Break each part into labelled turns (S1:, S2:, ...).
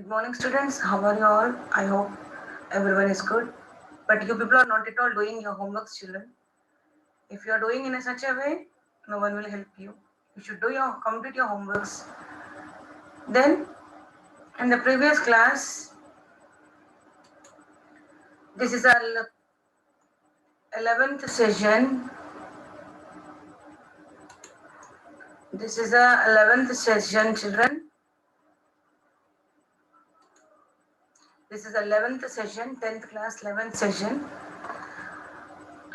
S1: Good morning, students. How are you all? I hope everyone is good. But you people are not at all doing your homeworks, children. If you are doing in a such a way, no one will help you. You should complete your homeworks. Then, in the previous class, this is our 11th session. This is the 11th session, children. This is the 11th session, 10th class, 11th session.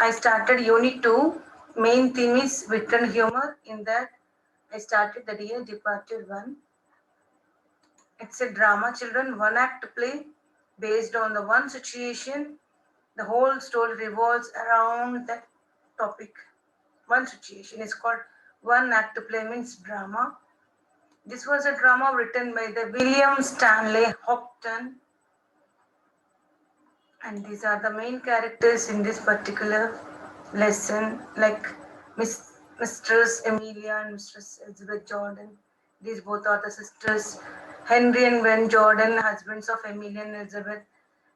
S1: I started Unit 2. Main theme is wit and humor. In that, I started The Dear Departed One. It's a drama, children, one act play based on the one situation. The whole story revolves around that topic. One situation is called one act play, means drama. This was a drama written by the William Stanley Hopton, and these are the main characters in this particular lesson, like Mistress Emilia and Mistress Elizabeth Jordan. These both are the sisters. Henry and Ben Jordan, husbands of Emilia and Elizabeth.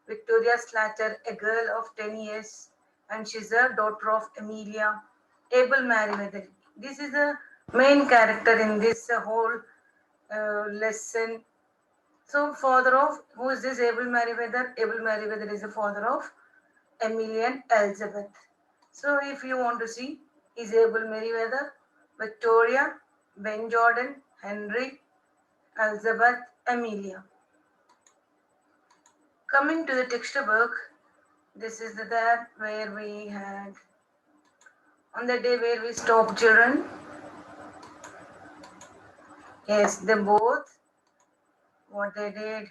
S1: Victoria Slater, a girl of 10 years, and she's a daughter of Emilia. Abel Merriweather. This is the main character in this whole lesson. So, father of, who is this Abel Merriweather? Abel Merriweather is the father of Emilia and Elizabeth. So, if you want to see, is Abel Merriweather, Victoria, Ben Jordan, Henry, Elizabeth, Emilia. Coming to the textbook, this is that where we had, on the day where we stopped, children. Yes, they both, what they did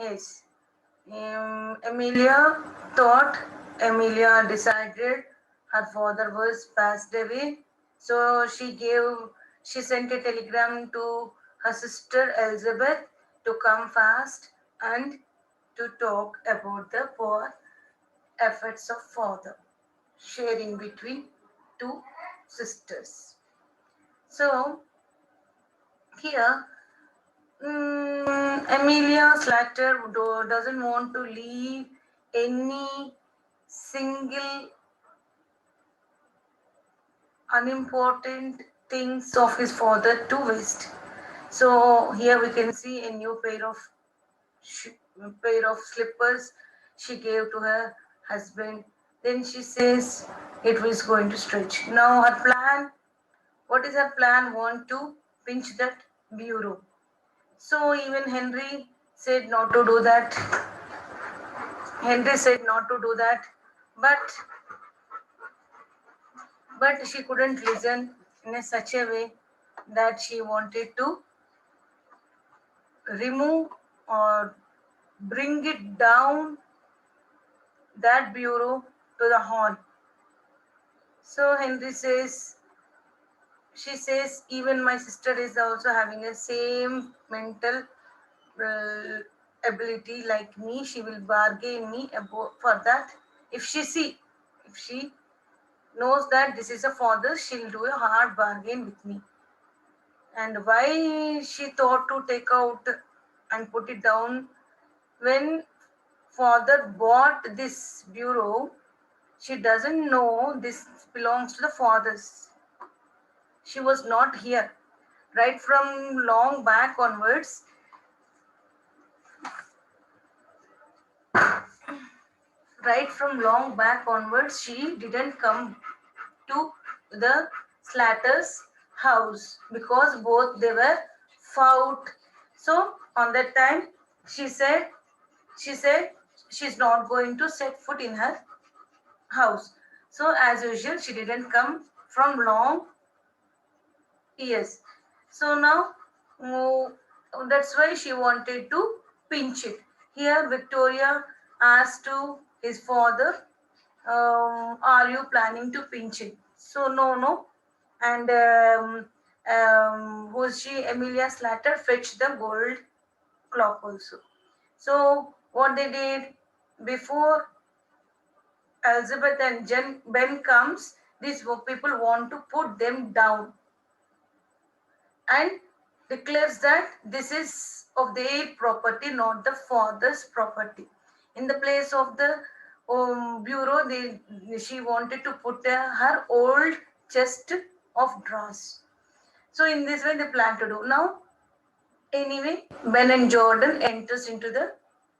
S1: is, Emilia decided her father was passed away. So she sent a telegram to her sister Elizabeth to come fast and to talk about the poor efforts of father, sharing between two sisters. So here, Emilia Slater doesn't want to leave any single unimportant things of his father to waste. So here we can see a new pair of slippers she gave to her husband. Then she says it was going to stretch. Now her plan, what is her plan? Want to pinch that bureau. So even Henry said not to do that. Henry said not to do that, but she couldn't listen in such a way that she wanted to remove or bring it down that bureau to the hall. So Henry says, she says, even my sister is also having a same mental ability like me. She will bargain me for that. If she knows that this is a father, she'll do a hard bargain with me. And why she thought to take out and put it down, when father bought this bureau, she doesn't know this belongs to the fathers. She was not here. Right from long back onwards, she didn't come to the Slatter's house because both they were fought. So on that time, she said she's not going to set foot in her house. So as usual, she didn't come from long years. So now that's why she wanted to pinch it. Here Victoria asked to his father, are you planning to pinch it? So no. And who's she? Emilia Slater fetched the gold clock also. So what they did, before Elizabeth and Ben comes, these people want to put them down. And declares that this is of their property, not the father's property. In the place of the bureau, she wanted to put her old chest of drawers. So in this way, they plan to do. Now, anyway, Ben and Jordan enters into the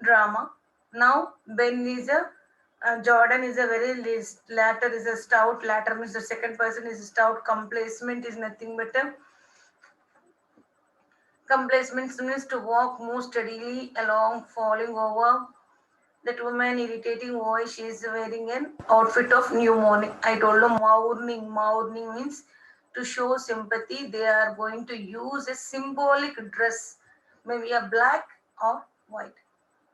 S1: drama. Now, Ben is a Jordan is a very least. Latter is a stout. Latter means the second person is stout. Complacement is nothing but a complacement means to walk more steadily along, falling over. That woman, irritating voice, she is wearing an outfit of new morning. I told her mourning. Mourning means to show sympathy. They are going to use a symbolic dress, maybe a black or white.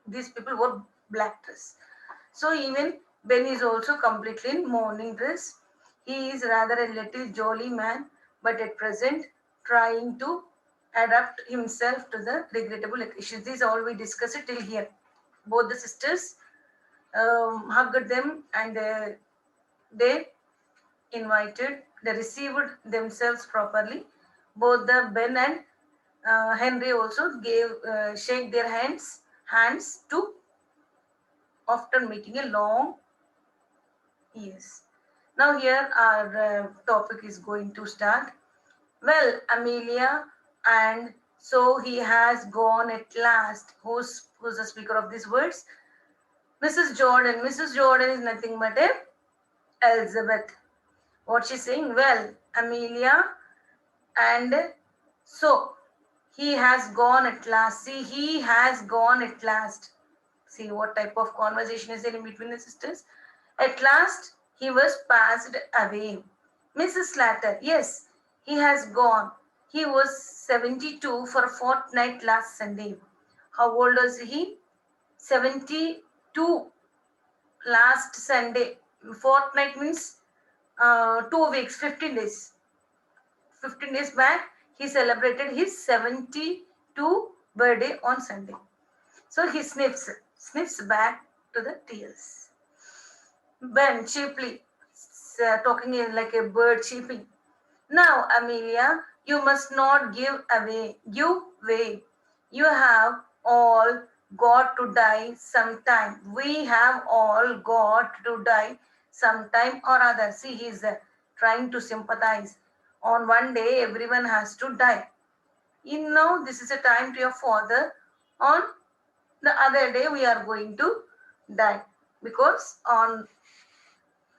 S1: These people wore black dress. So even Ben is also completely in mourning dress. He is rather a little jolly man, but at present trying to adapt himself to the regrettable issues. This is all we discussed till here. Both the sisters hugged them and they they received themselves properly. Both the Ben and Henry also gave shake their hands to after meeting a long years. Now here our topic is going to start. Well, Amelia, and so he has gone at last. Who's the speaker of these words? Mrs. Jordan. Mrs. Jordan is nothing but a Elizabeth. What she's saying? Well, Amelia, and so he has gone at last. See, he has gone at last. See what type of conversation is there in between the sisters. At last, he was passed away. Mrs. Slater, yes, he has gone. He was 72 for a fortnight last Sunday. How old was he? 72 last Sunday. Fortnight means 2 weeks, 15 days. 15 days back, he celebrated his 72 birthday on Sunday. So he sniffs back to the tears. Ben cheaply, talking like a bird cheeping. Now, Amelia, you must not give way. You have all got to die sometime. We have all got to die sometime or other. See, he's trying to sympathize. On one day, everyone has to die. You know, this is a time to your father. On the other day, we are going to die. Because on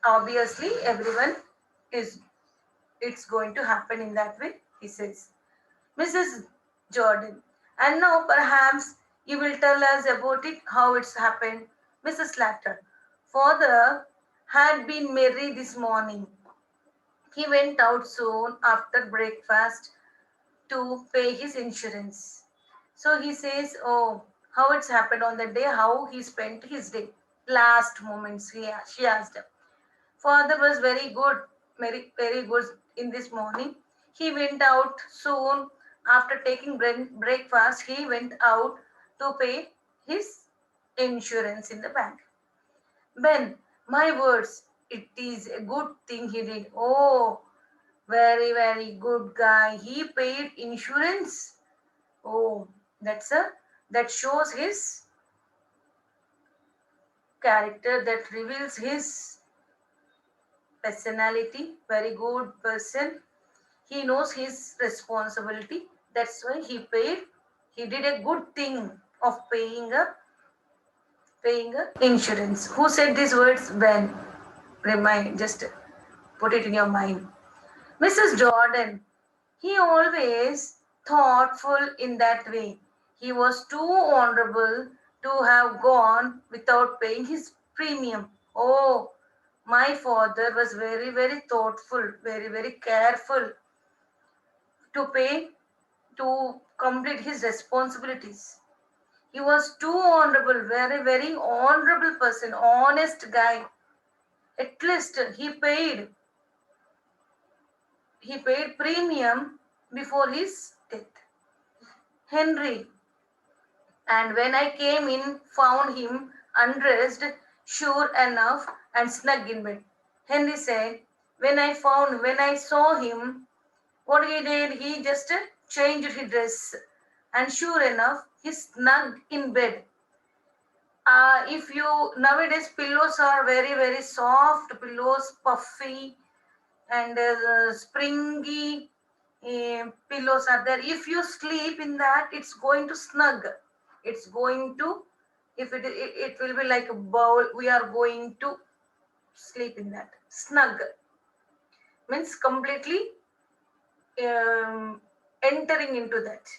S1: obviously everyone is it's going to happen in that way, he says. Mrs. Jordan, and now perhaps you will tell us about it, how it's happened. Mrs. Slater, father had been merry this morning. He went out soon after breakfast to pay his insurance. So he says, oh, how it's happened on the day, how he spent his day. Last moments, she asked him. Father was very good in this morning. He went out soon after taking breakfast. He went out to pay his insurance in the bank. Ben, my words, it is a good thing he did. Oh, very good guy. He paid insurance. Oh, that shows his character, that reveals his personality. Very good person. He knows his responsibility. That's why he paid. He did a good thing of paying a insurance. Who said these words? Ben. Remind, just put it in your mind. Mrs. Jordan. He always thoughtful in that way. He was too honorable to have gone without paying his premium. Oh, my father was very thoughtful, very careful to complete his responsibilities. He was too honorable, very honorable person, honest guy. At least he paid premium before his death. Henry, and when I came in, found him undressed, sure enough, and snug in bed. Henry said, when I saw him, what he did, he just changed his dress, and sure enough, he's snug in bed. If you nowadays pillows are very very soft pillows, puffy and springy pillows are there. If you sleep in that, it's going to snug. It's going to, if it will be like a bowl. We are going to sleep in that. Snug means completely entering into that.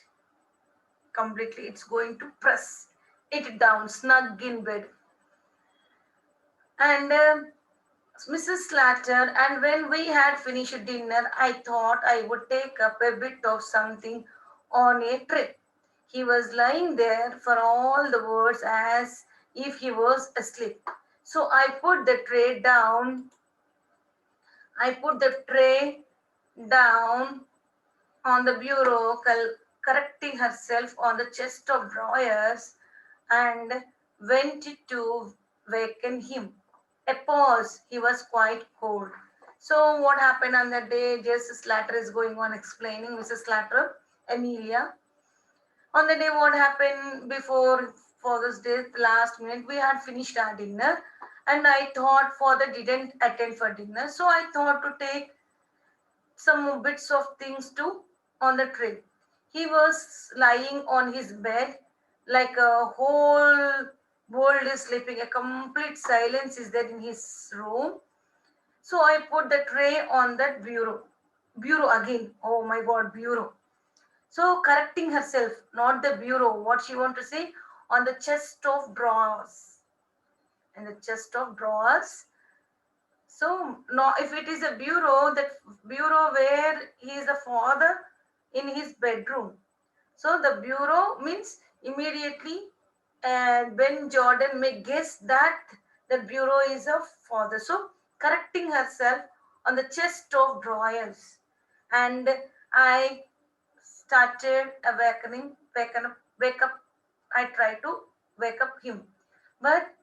S1: Completely, it's going to press it down, snug in bed. And Mrs. Slatter, and when we had finished dinner, I thought I would take up a bit of something on a tray. He was lying there for all the words as if he was asleep. So I put the tray down. I put the tray down on the bureau, correcting herself on the chest of drawers, and went to waken him. A pause. He was quite cold. So what happened on that day? Just Slatter is going on explaining. Mrs. Slatter, Amelia. On the day, what happened before Father's Day, the last minute, we had finished our dinner, and I thought Father didn't attend for dinner, so I thought to take some bits of things too on the tray. He was lying on his bed like a whole world is sleeping. A complete silence is there in his room. So I put the tray on that bureau. Bureau again. Oh my God, bureau. So correcting herself, not the bureau. What she want to say? On the chest of drawers. In the chest of drawers. So no, if it is a bureau, that bureau where he is the father in his bedroom. So the bureau means immediately, and Ben Jordan may guess that the bureau is a father. So correcting herself on the chest of drawers, and I started awakening, wake up. I tried to wake up him, but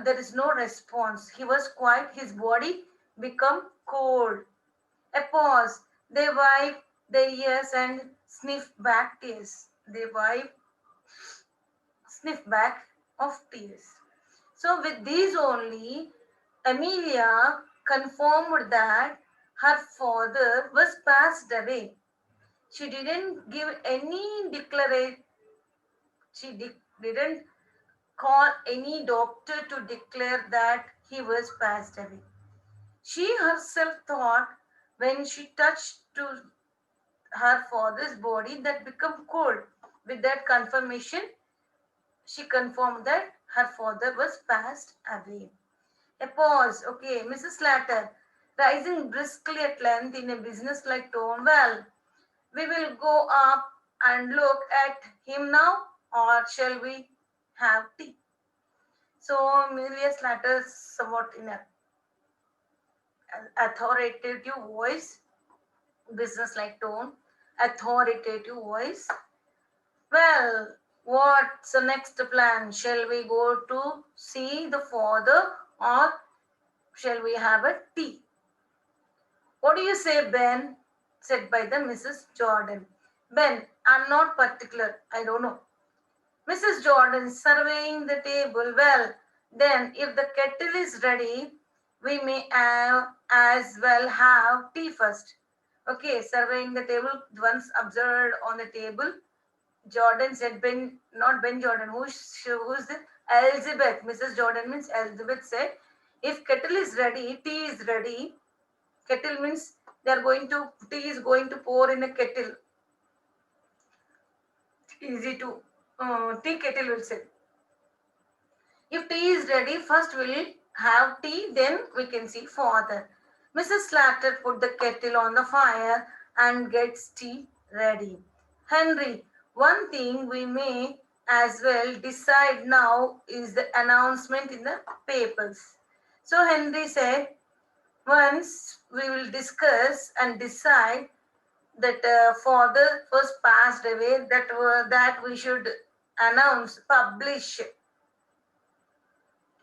S1: there is no response. He was quiet. His body become cold. A pause. They wipe their ears and sniff back tears. They wipe, sniff back of tears. So with these only, Amelia confirmed that her father was passed away. She didn't give any declaration. Didn't call any doctor to declare that he was passed away. She herself thought when she touched to her father's body that become cold. With that confirmation, she confirmed that her father was passed away. A pause. Okay, Mrs. Slatter, rising briskly at length in a business-like tone. Well, we will go up and look at him now, or shall we have tea? So Amelia Slatter, somewhat in an authoritative voice, business-like tone, authoritative voice. Well, what's the next plan? Shall we go to see the father, or shall we have a tea? What do you say, Ben? Said by the Mrs. Jordan. Ben, I'm not particular. I don't know. Mrs. Jordan, surveying the table. Well, then, if the kettle is ready, we may as well have tea first. Okay, surveying the table, once observed on the table. Jordan said, Ben, not Ben Jordan, who's the Elizabeth. Mrs. Jordan means Elizabeth said, if kettle is ready, tea is ready. Kettle means tea is going to pour in a kettle. Easy to, tea kettle will say. If tea is ready, first we'll have tea, then we can see father. Mrs. Slatter put the kettle on the fire and gets tea ready. Henry, one thing we may as well decide now is the announcement in the papers. So Henry said, once we will discuss and decide that father was passed away, that we should announce, publish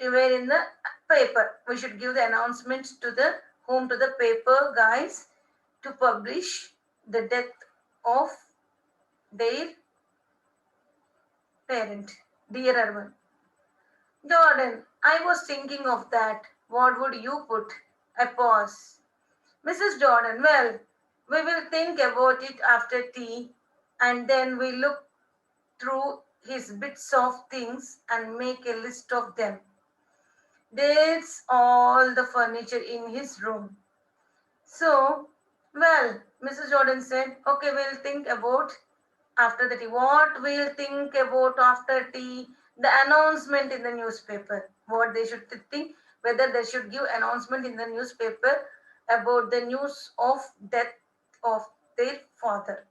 S1: even in the paper. We should give the announcements to the paper guys to publish the death of their parent, dearer one. Jordan, I was thinking of that. What would you put? A pause. Mrs. Jordan, well, we will think about it after tea and then we look through his bits of things and make a list of them. There's all the furniture in his room. So, well, Mrs. Jordan said, okay, we'll think about after the tea. What we'll think about after tea? The announcement in the newspaper. What they should think, whether they should give announcement in the newspaper about the news of death of their father.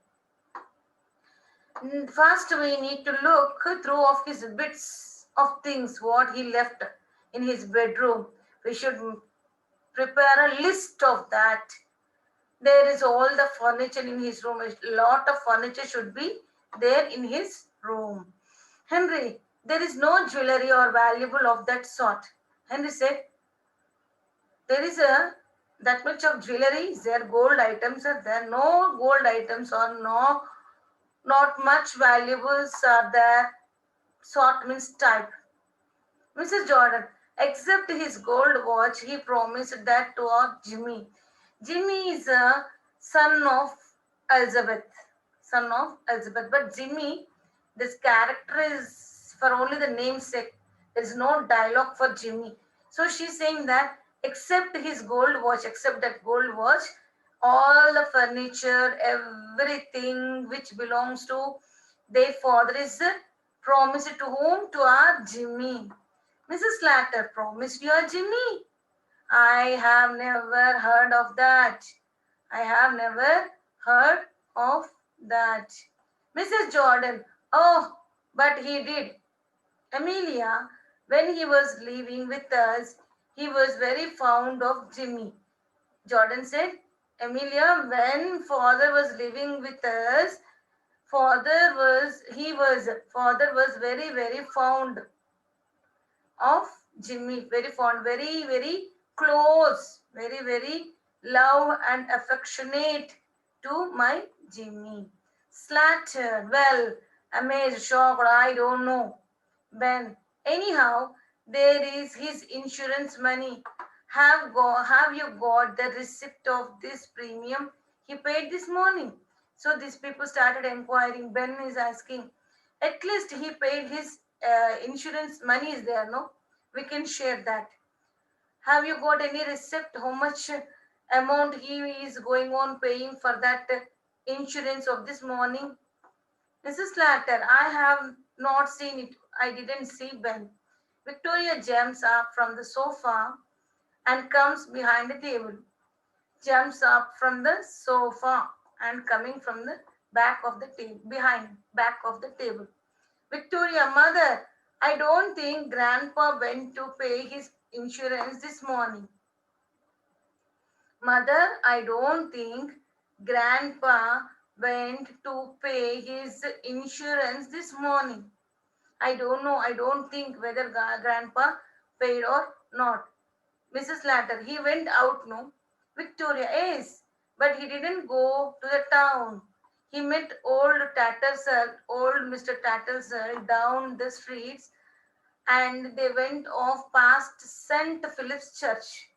S1: First, we need to look through of his bits of things, what he left in his bedroom. We should prepare a list of that. There is all the furniture in his room. A lot of furniture should be there in his room. Henry, there is no jewelry or valuable of that sort. Henry said, there is a that much of jewelry. Is there gold items? Are there no gold items or no not much valuables are there? Sort means type. Mrs. Jordan, except his gold watch, he promised that to our Jimmy. Jimmy is a son of Elizabeth. Son of Elizabeth. But Jimmy, this character is for only the namesake. There is no dialogue for Jimmy. So she's saying that except his gold watch, except that gold watch, all the furniture, everything which belongs to their father is promised to whom? To our Jimmy. Mrs. Slater promised your Jimmy. I have never heard of that. I have never heard of that. Mrs. Jordan, oh, but he did. Amelia, when he was living with us, he was very fond of Jimmy. Jordan said, Amelia, when father was living with us, father was very, very fond of Jimmy, very fond, very, very close, very, very love and affectionate to my Jimmy. Slatter, well, amazed, shocked, I don't know. Ben, anyhow, there is his insurance money. Have you got the receipt of this premium he paid this morning? So these people started inquiring. Ben is asking, at least he paid his insurance money is there, no? We can share that. Have you got any receipt how much amount he is going on paying for that insurance of this morning? Mrs. Slater, I have not seen it. I didn't see Ben. Victoria jumps up from the sofa and comes behind the table. Jumps up from the sofa and coming from the back of the table, behind back of the table. Victoria, mother, I don't think Grandpa went to pay his insurance this morning. Mother, I don't think Grandpa went to pay his insurance this morning. I don't know. I don't think whether Grandpa paid or not. Mrs. Latter, he went out, no? Victoria, yes, but he didn't go to the town. He met old Mr. Tattersall down the streets and they went off past St. Philip's Church.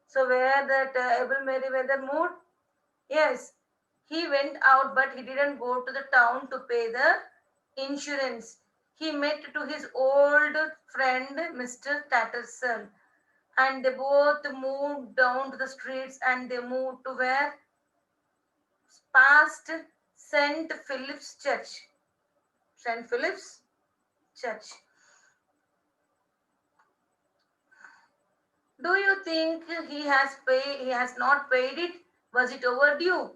S1: So where that Abel Meriwether moved? Yes, he went out but he didn't go to the town to pay the insurance. He met to his old friend Mr. Tattersall and they both moved down to the streets and they moved to where? Past St. Philip's Church. St. Philip's Church. Do you think he has not paid it? Was it overdue?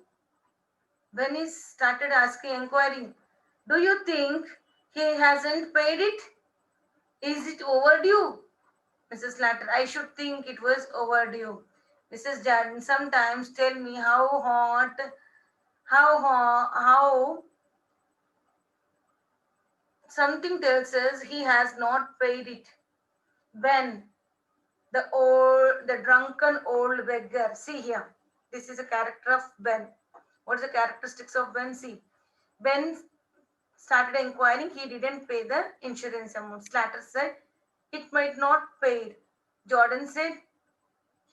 S1: When he started asking, inquiring, do you think he hasn't paid it? Is it overdue? Mrs. Latter, I should think it was overdue. Mrs. Jordan, sometimes tell me how something tells us he has not paid it. Ben, the drunken old beggar. See here, this is a character of Ben. What is the characteristics of Ben? See, Ben started inquiring. He didn't pay the insurance amount. Slater said, it might not paid. Jordan said,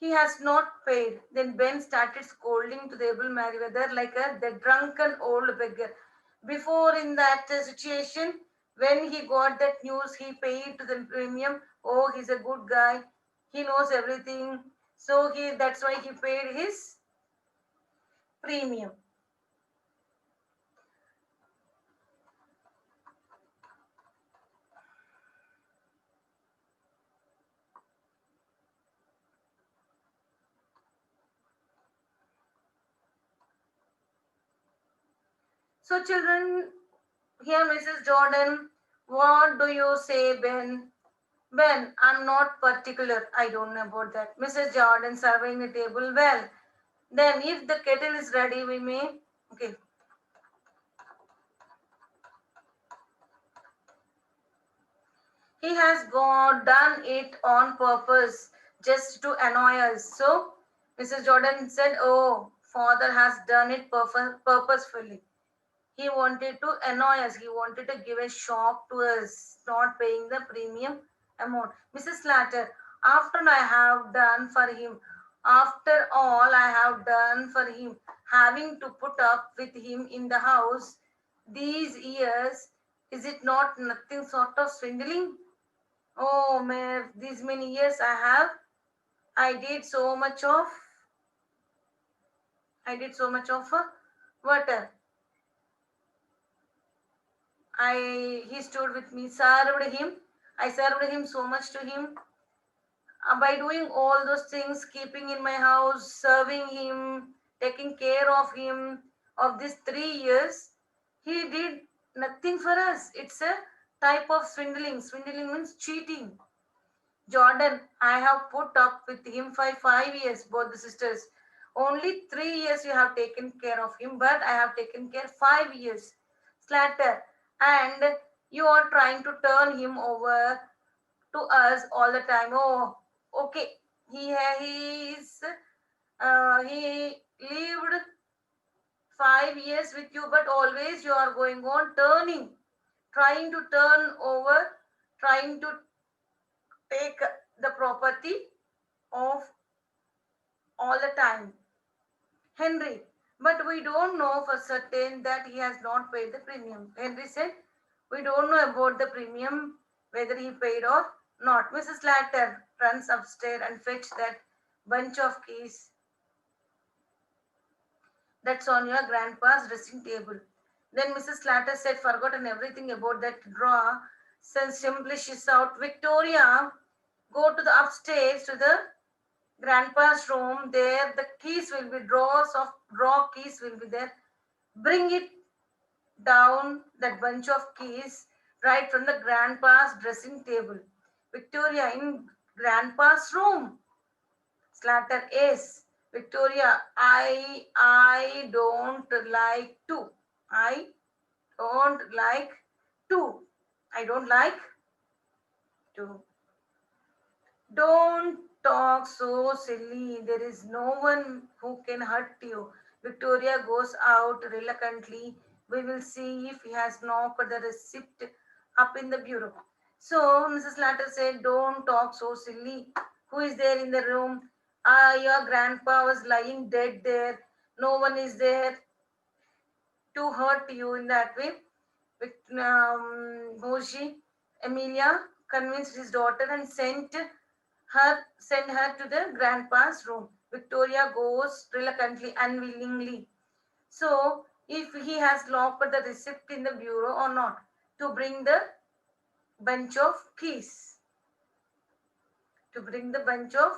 S1: he has not paid. Then Ben started scolding to the able Meriwether like the drunken old beggar. Before in that situation, when he got that news, he paid to the premium. Oh, he's a good guy. He knows everything. So that's why he paid his premium. So children, here Mrs. Jordan, what do you say, Ben? Ben, I'm not particular. I don't know about that. Mrs. Jordan surveying the table. Well, then if the kettle is ready, we may. Okay. He has done it on purpose just to annoy us. So Mrs. Jordan said, oh, father has done it purposefully. He wanted to annoy us. He wanted to give a shock to us, not paying the premium amount. Mrs. Slater, after I have done for him, after all I have done for him, having to put up with him in the house these years, is it not nothing sort of swindling? Oh, man, these many years I did so much of, what? He stood with me, served him. I served him so much to him. By doing all those things, keeping in my house, serving him, taking care of him, of these 3 years, he did nothing for us. It's a type of swindling. Swindling means cheating. Jordan, I have put up with him for 5 years, both the sisters. Only 3 years you have taken care of him, but I have taken care 5 years. Slater, and you are trying to turn him over to us all the time. Oh, okay. He lived 5 years with you, but always you are going on turning, trying to turn over, trying to take the property of all the time. Henry, but we don't know for certain that he has not paid the premium. Henry said, we don't know about the premium, whether he paid or not. Mrs. Latter runs upstairs and fetch that bunch of keys that's on your grandpa's dressing table. Then Mrs. Slater said, forgotten everything about that drawer. Since simply she out, Victoria, go to the upstairs to the grandpa's room. There the keys will be drawer keys will be there. Bring it down, that bunch of keys, right from the grandpa's dressing table. Victoria, in grandpa's room. Slater, yes. Victoria, I don't like to. I don't like to. I don't like to. Don't talk so silly. There is no one who can hurt you. Victoria goes out reluctantly. We will see if he has knocked the receipt up in the bureau. So Mrs. Latter said, don't talk so silly. Who is there in the room? Your grandpa was lying dead there. No one is there to hurt you in that way. Moshi, Emilia convinced his daughter and send her to the grandpa's room. Victoria goes reluctantly, unwillingly. So, if he has locked the receipt in the bureau or not, to bring the bunch of keys. To bring the bunch of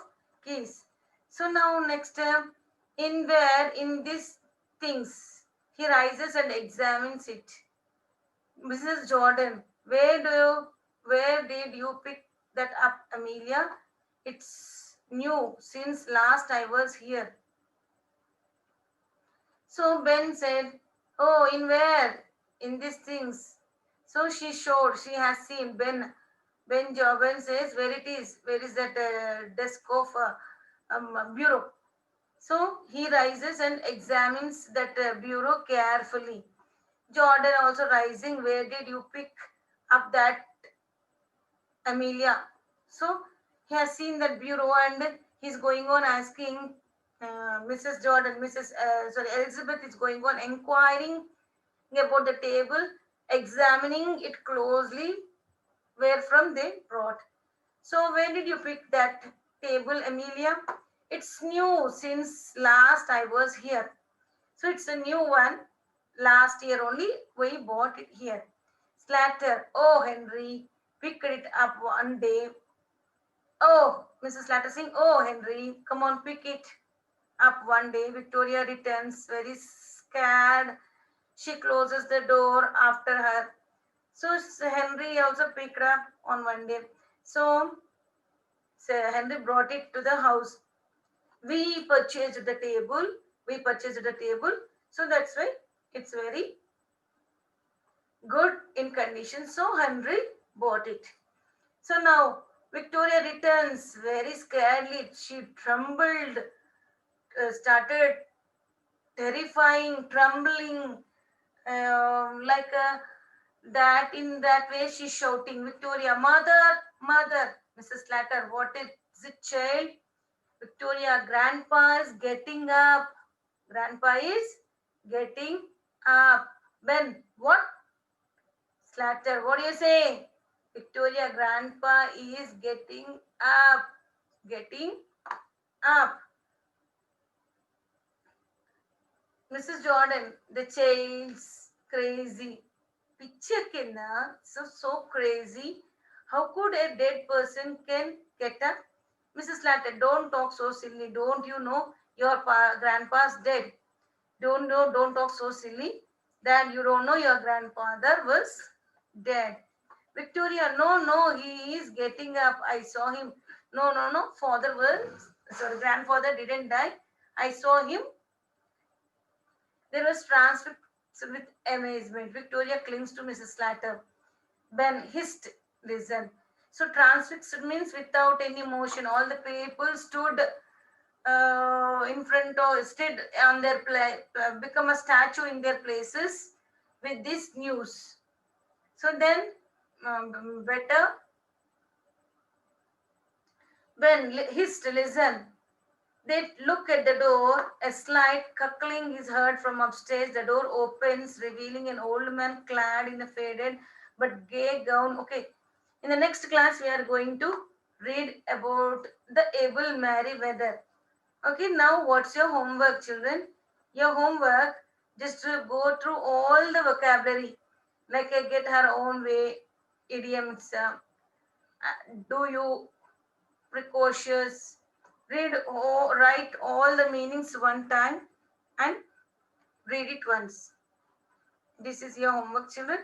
S1: keys. So now next, in these things, he rises and examines it. Mrs. Jordan, where did you pick that up, Amelia? It's new since last I was here. So Ben said, oh, in where? In these things. So she showed, she has seen. Ben Jordan says, where it is? Where is that desk of bureau? So he rises and examines that bureau carefully. Jordan also rising. Where did you pick up that, Amelia? So he has seen that bureau and he's going on asking Mrs. Jordan, Elizabeth is going on inquiring about the table, examining it closely, where from they brought. So where did you pick that table, Amelia? It's new since last I was here. So it's a new one. Last year only we bought it here. Slater, oh Henry, picked it up one day. Oh, Mrs. Slater saying, oh Henry, come on, pick it up one day. Victoria returns very scared. She closes the door after her. So Henry also picked up on one day. So Henry brought it to the house. We purchased the table. We purchased the table. So that's why it's very good in condition. So Henry bought it. So now Victoria returns very scaredly. She trembled, started terrifying, trembling, like that. In that way, she's shouting, Victoria, mother, mother. Mrs. Slater, what is it, child? Victoria, grandpa is getting up. Grandpa is getting up. Ben, what? Slater, what do you say? Victoria, grandpa is getting up. Getting up. Mrs. Jordan, the child's crazy. Picture kinda, so crazy. How could a dead person can get up? Mrs. Slater, don't talk so silly. Don't you know your grandpa's dead? Don't talk so silly. That you don't know your grandfather was dead. Victoria, no, he is getting up. I saw him. No, father was, sorry, grandfather didn't die. I saw him. There was transfixed with amazement. Victoria clings to Mrs. Slater. Ben hissed, listen. So transfixed means without any motion. All the people stood in front of, stood on their place, become a statue in their places with this news. So then, better, Ben hissed, listen. They look at the door. A slight cackling is heard from upstairs. The door opens, revealing an old man clad in a faded but gay gown. Okay, in the next class, we are going to read about the able Meriwether. Okay, now what's your homework, children? Your homework, just to go through all the vocabulary, like get her own way, idioms. Do you precocious? Read or write all the meanings one time and read it once. This is your homework, children.